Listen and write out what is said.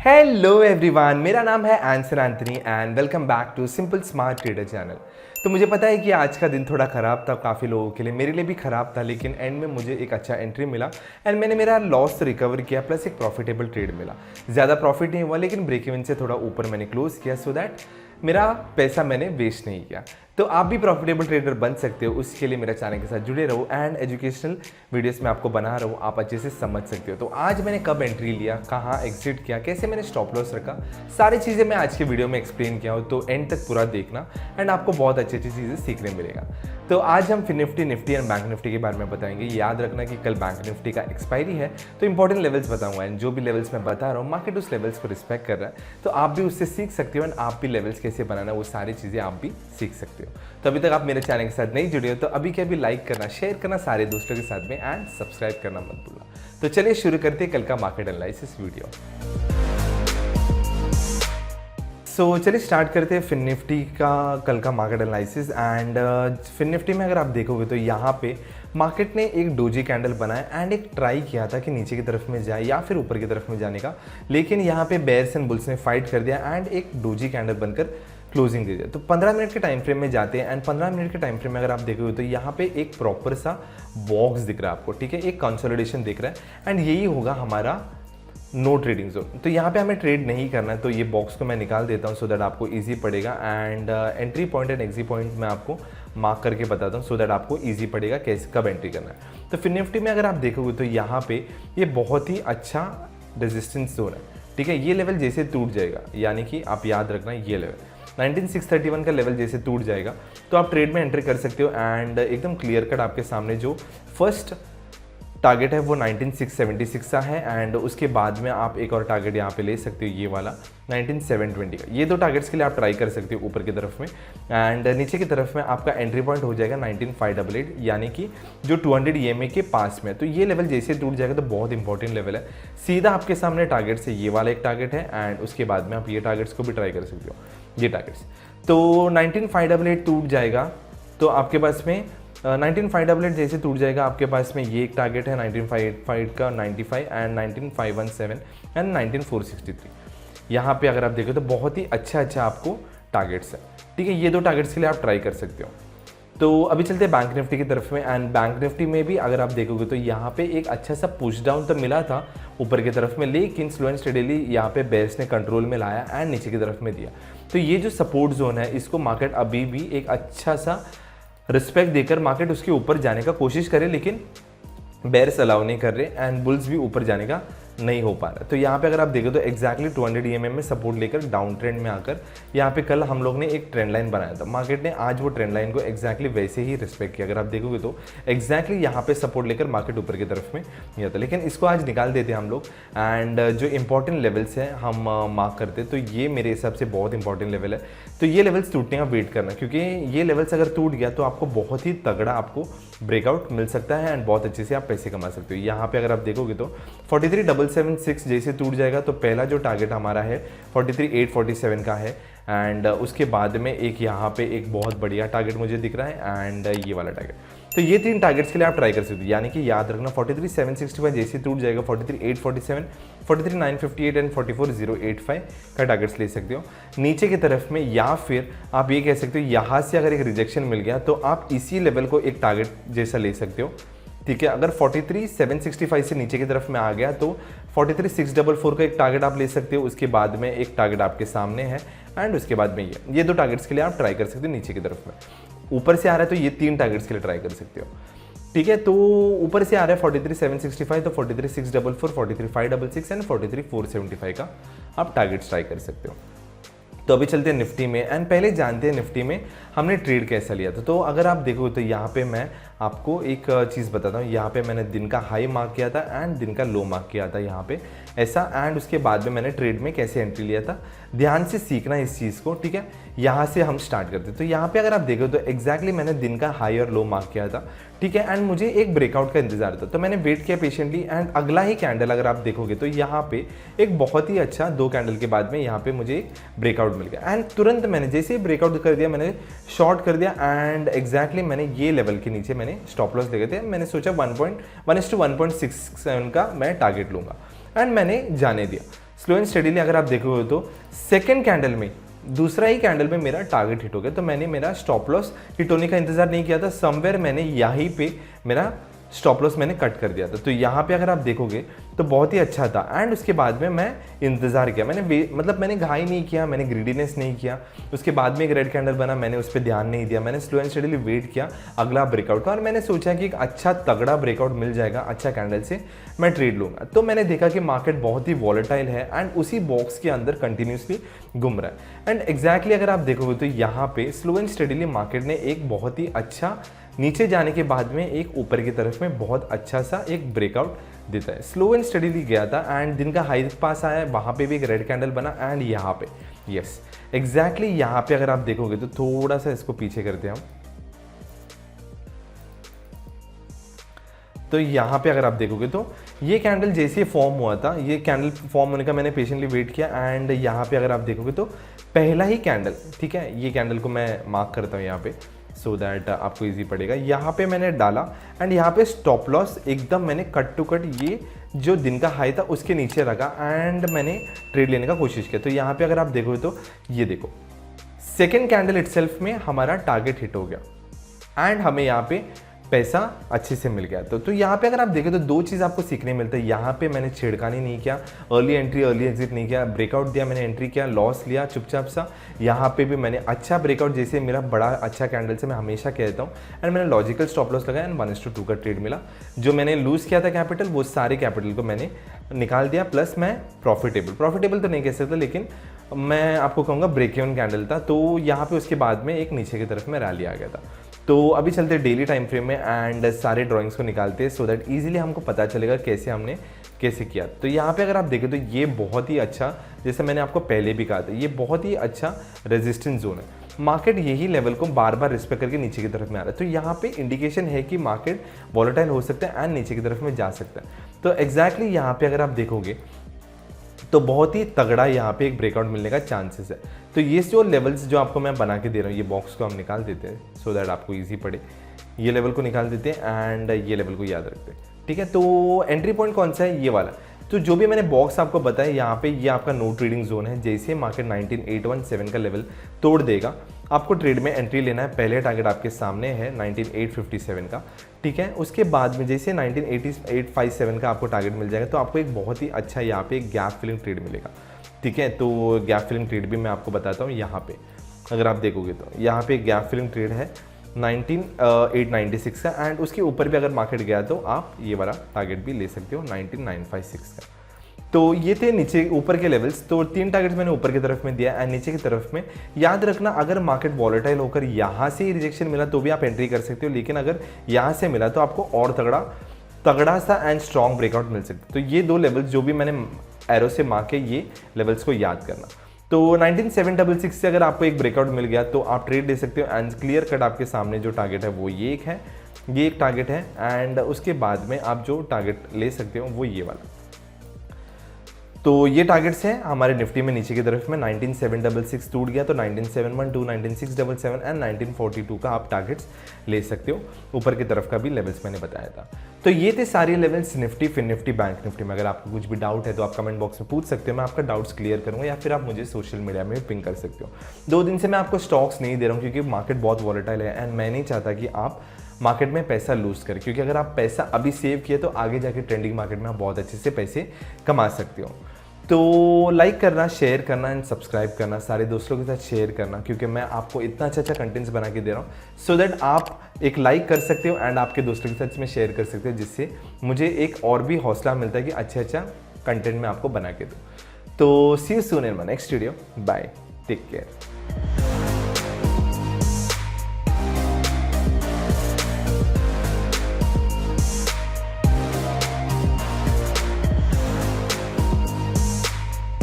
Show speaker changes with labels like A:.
A: Hello everyone, मेरा नाम है Ansar Anthony and welcome back to simple smart trader channel. तो मुझे पता है कि आज का दिन थोड़ा ख़राब था काफ़ी लोगों के लिए, मेरे लिए भी ख़राब था, लेकिन एंड में मुझे एक अच्छा एंट्री मिला एंड मैंने मेरा लॉस रिकवर किया प्लस एक प्रॉफिटेबल ट्रेड मिला। ज़्यादा प्रॉफिट नहीं हुआ लेकिन ब्रेक इवन से थोड़ा ऊपर मैंने क्लोज किया सो दैट मेरा पैसा मैंने वेस्ट नहीं किया। तो आप भी प्रॉफिटेबल ट्रेडर बन सकते हो, उसके लिए मेरा चैनल के साथ जुड़े रहो एंड एजुकेशनल वीडियोस में आपको बना रहा हूँ, आप अच्छे से समझ सकते हो। तो आज मैंने कब एंट्री लिया, कहाँ एग्जिट किया, कैसे मैंने स्टॉप लॉस रखा, सारी चीज़ें मैं आज के वीडियो में एक्सप्लेन किया हूँ। तो एंड तक पूरा देखना एंड आपको बहुत अच्छी अच्छी चीज़ें सीखने मिलेगा। तो आज हम निफ्टी एंड बैंक निफ्टी के बारे में बताएंगे। याद रखना कि कल बैंक निफ्टी का एक्सपायरी है, तो इंपॉर्टेंट लेवल्स बताऊंगा एंड जो भी लेवल्स मैं बता रहा हूँ मार्केट उस लेवल्स को रिस्पेक्ट कर रहा है, तो आप भी उससे सीख सकते हो एंड आप भी लेवल्स कैसे बनाना वो सारी चीज़ें आप भी सीख सकते हो। तो अभी तक आप मेरे चैनल के साथ नहीं जुड़े हो तो अभी क्या भी लाइक करना, शेयर करना सारे दोस्तों के साथ में एंड सब्सक्राइब करना मत भूलना। तो चलिए शुरू करते हैं कल का मार्केट एनालिसिस वीडियो। सो चलिए स्टार्ट करते हैं फिन निफ्टी का कल का market analysis and Fin Nifty में अगर आप देखोगे तो यहाँ पे मार्केट ने एक डोजी कैंडल बनाया एंड एक ट्राई किया था कि नीचे की तरफ में जाए या फिर ऊपर की तरफ में जाने का, लेकिन यहाँ पे बेयर्स एंड बुल्स ने फाइट कर दिया एंड एक डोजी कैंडल बनकर क्लोजिंग दे दिया। तो 15 मिनट के टाइम फ्रेम में जाते हैं एंड 15 मिनट के टाइम फ्रेम में अगर आप देखोगे तो यहाँ पे एक प्रॉपर सा बॉक्स दिख रहा है आपको, ठीक है, एक कंसोलिडेशन दिख रहा है एंड यही होगा हमारा नो ट्रेडिंग जोन। तो यहाँ पे हमें ट्रेड नहीं करना है, तो ये बॉक्स को मैं निकाल देता हूँ सो दैट आपको इजी पड़ेगा and entry point and exit point मैं आपको मार्क करके बताता हूँ सो दैट आपको इजी पड़ेगा कैसे कब एंट्री करना है। तो फिर निफ्टी में अगर आप देखोगे तो यहाँ पे ये बहुत ही अच्छा रेजिस्टेंस जोन है, ठीक है। ये लेवल जैसे टूट जाएगा, यानी कि आप याद रखना ये लेवल 19631 का लेवल जैसे टूट जाएगा तो आप ट्रेड में एंट्री कर सकते हो एंड एकदम क्लियर कट आपके सामने जो फर्स्ट टारगेट है वो 19676 का है एंड उसके बाद में आप एक और टारगेट यहाँ पे ले सकते हो, ये वाला 19720 का। ये दो टारगेट्स के लिए आप ट्राई कर सकते हो ऊपर की तरफ में एंड नीचे की तरफ में आपका एंट्री पॉइंट हो जाएगा 19588, यानी कि जो 200 EMA के पास में। तो ये लेवल जैसे टूट जाएगा तो बहुत इंपॉर्टेंट लेवल है। सीधा आपके सामने टारगेट से ये वाला एक टारगेट है एंड उसके बाद में आप ये टारगेट्स को भी ट्राई कर सकते हो, ये टारगेट्स। तो 19588 टूट जाएगा तो आपके पास में 19588 जैसे टूट जाएगा आपके पास में ये एक टारगेट है 19585 का 95 एंड 19517 एंड 19463। यहाँ पे अगर आप देखो तो बहुत ही अच्छा आपको टारगेट्स है, ठीक है। ये दो टारगेट्स के लिए आप ट्राई कर सकते हो। तो अभी चलते हैं बैंक निफ्टी की तरफ में एंड बैंक निफ्टी में भी अगर आप देखोगे तो यहाँ पे एक अच्छा सा पुश डाउन तो मिला था ऊपर की तरफ में, लेकिन स्लो एंड स्टेडीली यहाँ पे बेयर्स ने कंट्रोल में लाया एंड नीचे की तरफ में दिया। तो ये जो सपोर्ट जोन है इसको मार्केट अभी भी एक अच्छा सा रिस्पेक्ट देकर मार्केट उसके ऊपर जाने का कोशिश करे, लेकिन बेयर्स अलाउ नहीं कर रहे एंड बुल्स भी ऊपर जाने का नहीं हो पा रहा। तो यहाँ पे अगर आप देखो तो एक्जैक्टली 200 EMA में सपोर्ट लेकर डाउन ट्रेंड में आकर यहाँ पे कल हम लोग ने एक ट्रेंड लाइन बनाया था, मार्केट ने आज वो ट्रेंड लाइन को एक्जैक्टली वैसे ही रिस्पेक्ट किया। अगर आप देखोगे तो एक्जैक्टली यहाँ पे सपोर्ट लेकर मार्केट ऊपर की तरफ में गया था, लेकिन इसको आज निकाल देते हैं हम लोग एंड जो इंपॉर्टेंट लेवल्स हैं हम मार्क करते। तो ये मेरे हिसाब से बहुत इंपॉर्टेंट लेवल है, तो ये लेवल्स टूटने का वेट करना, क्योंकि ये लेवल्स अगर टूट गया तो आपको बहुत ही तगड़ा आपको ब्रेकआउट मिल सकता है एंड बहुत अच्छे से आप पैसे कमा सकते हो। यहाँ पे अगर आप देखोगे तो 43776 जैसे टूट जाएगा तो पहला जो टारगेट हमारा है 43847 का है एंड उसके बाद में एक यहाँ पे एक बहुत बढ़िया टारगेट मुझे दिख रहा है एंड ये वाला टारगेट। तो ये तीन टारगेट्स के लिए आप ट्राई कर सकते हो, यानी कि याद रखना 43765 जैसे टूट जाएगा 43847, 43958 एंड 44085 का टारगेट्स ले सकते हो नीचे की तरफ में, या फिर आप ये कह सकते हो यहाँ से अगर एक रिजेक्शन मिल गया तो आप इसी लेवल को एक टारगेट जैसा ले सकते हो, ठीक है। अगर 43765 से नीचे की तरफ में आ गया तो 43644 का एक टारगेट आप ले सकते हो, उसके बाद में एक टारगेट आपके सामने है एंड उसके बाद में ये दो टारगेट्स के लिए आप ट्राई कर सकते हो नीचे की तरफ में। ऊपर से आ रहा है तो ये तीन टारगेट्स के लिए ट्राई कर सकते हो, ठीक है। तो ऊपर से आ रहा है 43765 तो 43644, 43566 एंड 43475 का आप टारगेट्स ट्राई कर सकते हो। तो अभी चलते हैं निफ्टी में एंड पहले जानते हैं निफ्टी में हमने ट्रेड कैसा लिया था। तो अगर आप देखोगे तो यहाँ पे मैं आपको एक चीज़ बताता हूँ। यहाँ पे मैंने दिन का हाई मार्क किया था एंड दिन का लो मार्क किया था यहाँ पे ऐसा, एंड उसके बाद में मैंने ट्रेड में कैसे एंट्री लिया था। ध्यान से सीखना इस चीज़ को, ठीक है। यहाँ से हम स्टार्ट करते हैं। तो यहाँ पे अगर आप देखो तो एक्जैक्टली मैंने दिन का हाई और लो मार्क किया था, ठीक है, एंड मुझे एक ब्रेकआउट का इंतजार था तो मैंने वेट किया पेशेंटली एंड अगला ही कैंडल अगर आप देखोगे तो यहाँ पे एक बहुत ही अच्छा दो कैंडल के बाद में यहाँ पे मुझे एक ब्रेकआउट मिल गया एंड तुरंत मैंने जैसे ही ब्रेकआउट कर दिया मैंने शॉर्ट कर दिया एंड एक्जैक्टली मैंने ये लेवल के नीचे मैंने स्टॉप लॉस लगे थे। मैंने सोचा 1.1:1.67 का मैं टारगेट लूंगा एंड मैंने जाने दिया। स्लो एंड स्टडीली अगर आप देखोगे तो सेकेंड कैंडल में, दूसरा ही कैंडल में मेरा टारगेट हिट हो गया। तो मैंने मेरा स्टॉप लॉस हिट होने का इंतजार नहीं किया था, समवेयर मैंने यहीं पे मेरा स्टॉप लॉस मैंने कट कर दिया था। तो यहाँ पे अगर आप देखोगे तो बहुत ही अच्छा था। एंड उसके बाद में मैं इंतज़ार किया, मैंने घाई नहीं किया, मैंने ग्रीडीनेस नहीं किया। उसके बाद में एक रेड कैंडल बना, मैंने उस पर ध्यान नहीं दिया, मैंने स्लो एंड स्टडीली वेट किया अगला ब्रेकआउट का, और मैंने सोचा कि एक अच्छा तगड़ा ब्रेकआउट मिल जाएगा अच्छा कैंडल से मैं ट्रेड लूँगा। तो मैंने देखा कि मार्केट बहुत ही वॉलेटाइल है एंड उसी बॉक्स के अंदर कंटिन्यूसली घूम रहा है। एंड एग्जैक्टली अगर आप देखोगे तो यहाँ पे स्लो एंड स्टडीली मार्केट ने एक बहुत ही अच्छा नीचे जाने के बाद में एक ऊपर की तरफ में बहुत अच्छा सा एक ब्रेकआउट देता है। स्लो एंड स्टडीली गया था एंड दिन का हाई पास आया, वहाँ पे भी एक रेड कैंडल बना एंड यहाँ पे यस एग्जैक्टली यहाँ पे अगर आप देखोगे तो थोड़ा सा इसको पीछे करते हैं हम, तो यहाँ पे अगर आप देखोगे तो ये कैंडल जैसे फॉर्म हुआ था, ये कैंडल फॉर्म होने का मैंने पेशेंटली वेट किया एंड यहाँ पे अगर आप देखोगे तो पहला ही कैंडल, ठीक है, ये कैंडल को मैं मार्क करता हूँ यहाँ पे सो दैट आपको इजी पड़ेगा। यहाँ पे मैंने डाला एंड यहाँ पे स्टॉप लॉस एकदम मैंने कट टू कट ये जो दिन का हाई था उसके नीचे रखा एंड मैंने ट्रेड लेने का कोशिश किया। तो यहाँ पे अगर आप देखोगे तो ये देखो सेकेंड कैंडल इटसेल्फ में हमारा टारगेट हिट हो गया एंड हमें यहाँ पे पैसा अच्छे से मिल गया। तो यहाँ पे अगर आप देखें तो दो चीज़ आपको सीखने मिलता है। यहाँ पे मैंने छेड़खानी नहीं किया, अर्ली एंट्री अर्ली एग्जिट नहीं किया, ब्रेकआउट दिया, मैंने एंट्री किया, लॉस लिया चुपचाप सा। यहाँ पे भी मैंने अच्छा ब्रेकआउट जैसे मेरा बड़ा अच्छा कैंडल से मैं हमेशा कहता हूँ एंड मैंने लॉजिकल स्टॉप लॉस लगाया एंड 1:2 का ट्रेड मिला। जो मैंने लूज़ किया था कैपिटल वो सारे कैपिटल को मैंने निकाल दिया, प्लस मैं प्रॉफिटेबल तो नहीं कह सकता लेकिन मैं आपको कहूँगा ब्रेक इवन कैंडल था। तो यहाँ पे उसके बाद में एक नीचे की तरफ में रैली आ गया था। तो अभी चलते डेली टाइम फ्रेम में एंड सारे ड्राइंग्स को निकालते हैं सो दैट इजीली हमको पता चलेगा कैसे हमने कैसे किया। तो यहाँ पे अगर आप देखें तो ये बहुत ही अच्छा, जैसे मैंने आपको पहले भी कहा था, ये बहुत ही अच्छा रेजिस्टेंस जोन है। मार्केट यही लेवल को बार बार रिस्पेक्ट करके नीचे की तरफ में आ रहा है। तो यहाँ पे इंडिकेशन है कि मार्केट वॉलेटाइल हो सकता है एंड नीचे की तरफ में जा सकता है। तो एग्जैक्टली यहाँ पे अगर आप देखोगे तो बहुत ही तगड़ा यहाँ पे एक ब्रेकआउट मिलने का चांसेस है। तो ये जो लेवल्स जो आपको मैं बना के दे रहा हूँ, ये बॉक्स को हम निकाल देते हैं सो दैट आपको इजी पड़े। ये लेवल को निकाल देते हैं एंड ये लेवल को याद रखते हैं, ठीक है। तो एंट्री पॉइंट कौन सा है, ये वाला। तो जो भी मैंने बॉक्स आपको बताया यहाँ पे, ये आपका नो ट्रेडिंग जोन है। जैसे मार्केट 19817 का लेवल तोड़ देगा आपको ट्रेड में एंट्री लेना है। पहले टारगेट आपके सामने है 19857 का, ठीक है। उसके बाद में जैसे 19857 का आपको टारगेट मिल जाएगा तो आपको एक बहुत ही अच्छा यहाँ पे एक गैप फिलिंग ट्रेड मिलेगा, ठीक है। तो गैप फिलिंग ट्रेड भी मैं आपको बताता हूँ। यहाँ पे अगर आप देखोगे तो यहाँ पे गैप फिलिंग ट्रेड है 19896 का एंड उसके ऊपर भी अगर मार्केट गया तो आप ये वाला टारगेट भी ले सकते हो 19956 का। तो ये थे नीचे ऊपर के लेवल्स। तो 3 टारगेट्स मैंने ऊपर की तरफ में दिया एंड नीचे की तरफ में याद रखना, अगर मार्केट वॉलेटाइल होकर यहाँ से ही रिजेक्शन मिला तो भी आप एंट्री कर सकते हो, लेकिन अगर यहाँ से मिला तो आपको और तगड़ा सा एंड स्ट्रॉन्ग ब्रेकआउट मिल सकता है। तो ये 2 लेवल्स जो भी मैंने एरो से मार्क है, ये लेवल्स को याद करना। तो 19766 से अगर आपको एक ब्रेकआउट मिल गया तो आप ट्रेड ले सकते हो एंड क्लियर कट आपके सामने जो टारगेट है वो ये एक टारगेट है एंड उसके बाद में आप जो टारगेट ले सकते हो वो ये वाला। तो ये टारगेट्स हैं हमारे निफ्टी में नीचे की तरफ में। 19766 टूट गया तो 19712, 19677 एंड 1942 का आप टारगेट्स ले सकते हो। ऊपर की तरफ का भी लेवल्स मैंने बताया था। तो ये थे सारे levels Nifty, Fin Nifty, bank Nifty में। अगर आपको कुछ भी डाउट है तो आप कमेंट बॉक्स में पूछ सकते हो, मैं आपका डाउट्स क्लियर करूंगा, या फिर आप मुझे सोशल मीडिया में पिंग कर सकते हो। 2 दिन से मैं आपको स्टॉक्स नहीं दे रहा हूँ क्योंकि मार्केट बहुत वॉलेटाइल है एंड मैं नहीं चाहता कि आप मार्केट में पैसा लूज करें, क्योंकि अगर आप पैसा अभी सेव किए तो आगे जाके ट्रेंडिंग मार्केट में आप बहुत अच्छे से पैसे कमा सकते हो। तो लाइक करना, शेयर करना एंड सब्सक्राइब करना, सारे दोस्तों के साथ शेयर करना, क्योंकि मैं आपको इतना अच्छा कंटेंट्स बना के दे रहा हूँ सो दैट आप एक लाइक कर सकते हो एंड आपके दोस्तों के साथ इसमें शेयर कर सकते हो, जिससे मुझे एक और भी हौसला मिलता है कि अच्छा कंटेंट मैं आपको बना के दूँ। तो see you soon in my next video, bye, take care.